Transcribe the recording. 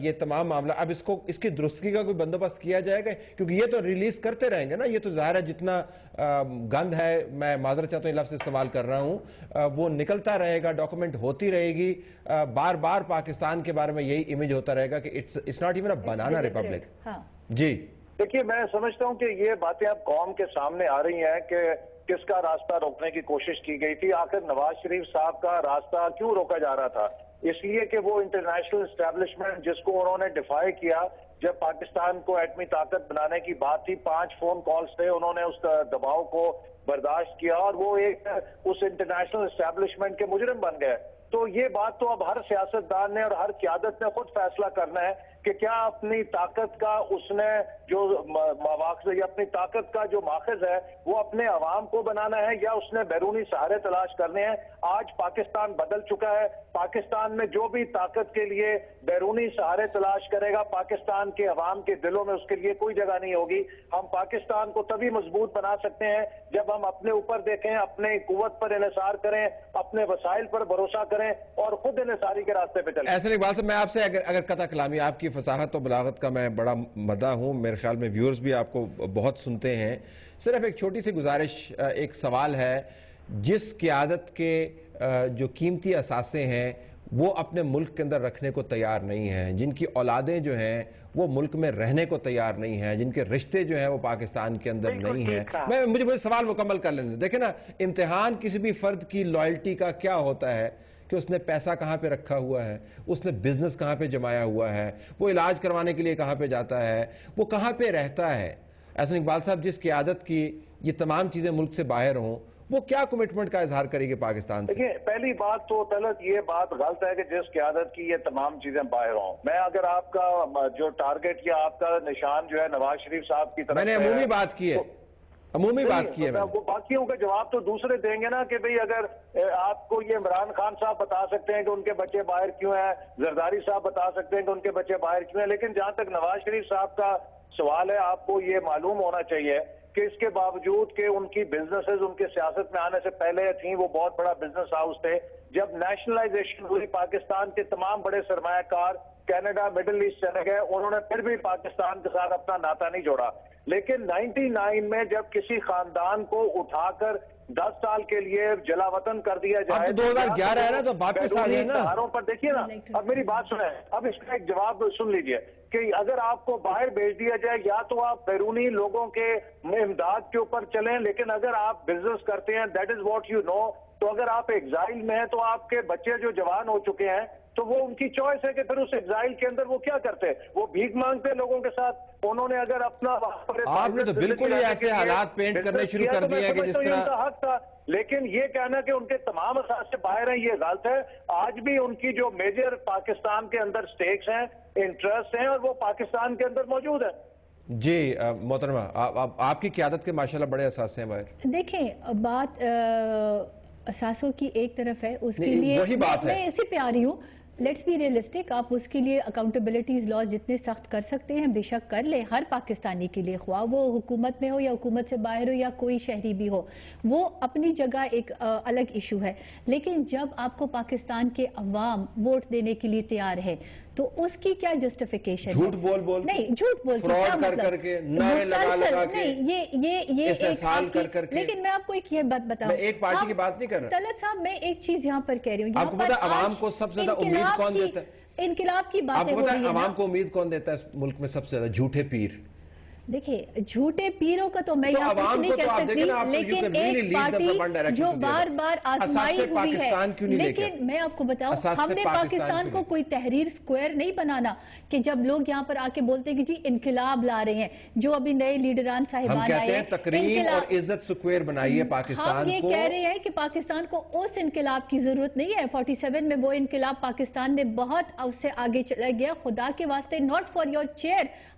یہ تمام معاملہ اب اس کی درستگی کا کوئی بندوبست کیا جائے گا؟ کیونکہ یہ تو ریلیز کرتے رہیں گے نا، یہ تو ظاہر ہے جتنا گند ہے، میں معذرت چاہتا ہوں یہ لفظ استعمال کر رہا ہوں، وہ نکلتا رہے گا، ڈاکومنٹ ہوتی رہے گی، بار بار پاکستان کے بارے میں یہی امیج ہوتا رہے گا کہ it's not even a banana republic. جی دیکھیے، میں سمجھتا ہوں کہ یہ باتیں اب قوم کے سامنے آ رہی ہیں کہ کس کا راستہ روکنے کی کوشش کی گئی تھی۔ آخر نواز شریف صاحب کا راستہ کیوں روکا جا رہا تھا؟ اس لیے کہ وہ انٹرنیشنل اسٹیبلشمنٹ جس کو انہوں نے ڈیفائی کیا، جب پاکستان کو ایٹمی طاقت بنانے کی بات تھی، 5 فون کالز تھے، انہوں نے اس دباؤ کو برداشت کیا اور وہ ایک اس انٹرنیشنل اسٹیبلشمنٹ کے مجرم بن گئے۔ تو یہ بات تو اب ہر سیاستدان نے اور ہر قیادت نے خود فیصلہ کرنا ہے کہ کیا اپنی طاقت کا اس نے جو مواقع یا اپنی طاقت کا جو ماخذ ہے وہ اپنے عوام کو بنانا ہے یا اس نے بیرونی سہارے تلاش کرنے ہیں۔ آج پاکستان بدل چکا ہے، پاکستان میں جو بھی طاقت کے لیے بیرونی سہارے تلاش کرے گا، پاکستان کے عوام کے دلوں میں اس کے لیے کوئی جگہ نہیں ہوگی۔ ہم پاکستان کو تبھی مضبوط بنا سکتے ہیں جب ہم اپنے اوپر دیکھیں، اپنے قوت پر انحصار کریں، اپنے وسائل پر بھروسہ کریں اور خود انحصاری کے راستے پہ چلیں۔ احسن اقبال صاحب، میں آپ سے اگر قطع کلامی، آپ کی فصاحت و بلاغت کا میں بڑا مداح ہوں، میرے خیال میں ویورز بھی آپ کو بہت سنتے ہیں، صرف ایک چھوٹی سی گزارش، ایک سوال ہے، جس قیادت کے جو قیمتی اثاثے ہیں وہ اپنے ملک کے اندر رکھنے کو تیار نہیں ہیں، جن کی اولادیں جو ہیں وہ ملک میں رہنے کو تیار نہیں ہیں، جن کے رشتے جو ہیں وہ پاکستان کے اندر نہیں ہیں، مجھے سوال مکمل کر لینے دیں۔ دیکھیں نا، امتحان کسی بھی فرد کی لائلٹی کا کیا ہوتا ہے کہ اس نے پیسہ کہاں پہ رکھا ہوا ہے، اس نے بزنس کہاں پہ جمایا ہوا ہے، وہ علاج کروانے کے لیے کہاں پہ جاتا ہے، وہ کہاں پہ رہتا ہے۔ احسن اقبال صاحب، جس قیادت کی یہ تمام چیزیں ملک سے باہر ہوں، وہ کیا کمٹمنٹ کا اظہار کرے گی پاکستان سے؟ دیکھیں، پہلی بات تو طلعت یہ بات غلط ہے کہ جس قیادت کی یہ تمام چیزیں باہر ہوں۔ میں اگر آپ کا جو ٹارگٹ یا آپ کا نشان جو ہے نواز شریف صاحب کی طرف، میں نے عمومی بات کی ہے، عمومی بات کی ہے۔ وہ باقیوں کا جواب تو دوسرے دیں گے نا کہ بھئی اگر آپ کو یہ عمران خان صاحب بتا سکتے ہیں کہ ان کے بچے باہر کیوں ہیں، زرداری صاحب بتا سکتے ہیں کہ ان کے بچے باہر کیوں ہیں، لیکن جہاں تک نواز شریف صاحب کا سوال ہے، آپ کو یہ معلوم ہونا چاہیے کہ اس کے باوجود کہ ان کی بزنسز ان کے سیاست میں آنے سے پہلے تھیں، وہ بہت بڑا بزنس ہاؤس تھے، جب نیشنلائزیشن ہوئی پاکستان کے تمام بڑے سرمایہ کار کینیڈا، مڈل ایسٹ چلے گئے، انہوں نے پھر بھی پاکستان کے ساتھ اپنا ناتا نہیں جوڑا۔ لیکن 99 میں جب کسی خاندان کو اٹھا کر 10 سال کے لیے جلا وطن کر دیا جائے، 2011 ہے نا، تو واپس آ گئے نا۔ پر دیکھیے نا، اب میری بات سنیں، اب اس کا ایک جواب سن لیجئے کہ اگر آپ کو باہر بھیج دیا جائے، یا تو آپ بیرونی لوگوں کے امداد کے اوپر چلیں، لیکن اگر آپ بزنس کرتے ہیں، that is what you know, تو اگر آپ ایگزائل میں ہیں تو آپ کے بچے جو جوان ہو چکے ہیں تو وہ ان کی چوائس ہے کہ پھر اس ایگزائل کے اندر وہ کیا کرتے ہیں، وہ بھیک مانگتے ہیں لوگوں کے ساتھ۔ انہوں نے اگر اپنا آپ نے تو بالکل ہی ایسے حالات پینٹ کرنے شروع کر دیے ہیں کہ جس طرح، ان کا حق تھا، لیکن یہ کہنا کہ ان کے تمام اثاثے باہر ہیں، یہ غلط ہے۔ آج بھی ان کی جو میجر پاکستان کے اندر سٹیکس ہیں، انٹرسٹ ہیں، اور وہ پاکستان کے اندر موجود ہیں۔ جی محترمہ، آپ کی قیادت کے ماشاءاللہ بڑے اثاثے ہیں باہر۔ دیکھیں، بات اثاثوں کی ایک طرف ہے، اس کے لیے وہی بات ہے، میں اسی پہ آ رہی ہوں، لیٹس بی ریئلسٹک۔ آپ اس کے لیے اکاؤنٹیبلٹیز لاز جتنے سخت کر سکتے ہیں بے شک کر لیں، ہر پاکستانی کے لیے، خواہ وہ حکومت میں ہو یا حکومت سے باہر ہو یا کوئی شہری بھی ہو، وہ اپنی جگہ ایک الگ ایشو ہے۔ لیکن جب آپ کو پاکستان کے عوام ووٹ دینے کے لیے تیار ہے تو اس کی کیا جسٹیفیکیشن ہے؟ جھوٹ بول نہیں، جھوٹ بول فراڈ کر کے، نعرے لگا کے، یہ استحصال کر کے۔ لیکن میں آپ کو ایک یہ بات بتاؤں، میں ایک پارٹی کی بات نہیں کر رہا۔ طلعت صاحب، میں ایک چیز یہاں پر کہہ رہی ہوں، آپ کو پتا عوام کو سب سے زیادہ امید کون دیتا ہے؟ انقلاب کی باتیں ہو رہی ہیں۔ آپ کو پتا عوام کو امید کون دیتا ہے اس ملک میں سب سے زیادہ؟ جھوٹے پیر۔ دیکھیں، جھوٹے پیروں کا تو میں یہاں کچھ نہیں کہہ سکتی، لیکن ایک پارٹی جو بار بار آزمائی ہوئی ہے، لیکن میں آپ کو بتاؤں، ہم نے پاکستان کو کوئی تحریر سکوئر نہیں بنانا کہ جب لوگ یہاں پر آ کے بولتے کہ جی انقلاب لا رہے ہیں، جو ابھی نئے لیڈران صاحبان آئے ہیں، ہم کہتے ہیں تکریم اور عزت سکوئر بنائیے پاکستان کو۔ ہم یہ کہہ رہے ہیں کہ پاکستان کو اس انقلاب کی ضرورت نہیں ہے۔ 47 میں وہ انقلاب پاکستان نے بہت اس سے آگے چلا گیا۔ خدا کے واسطے، ناٹ فار یور چیئر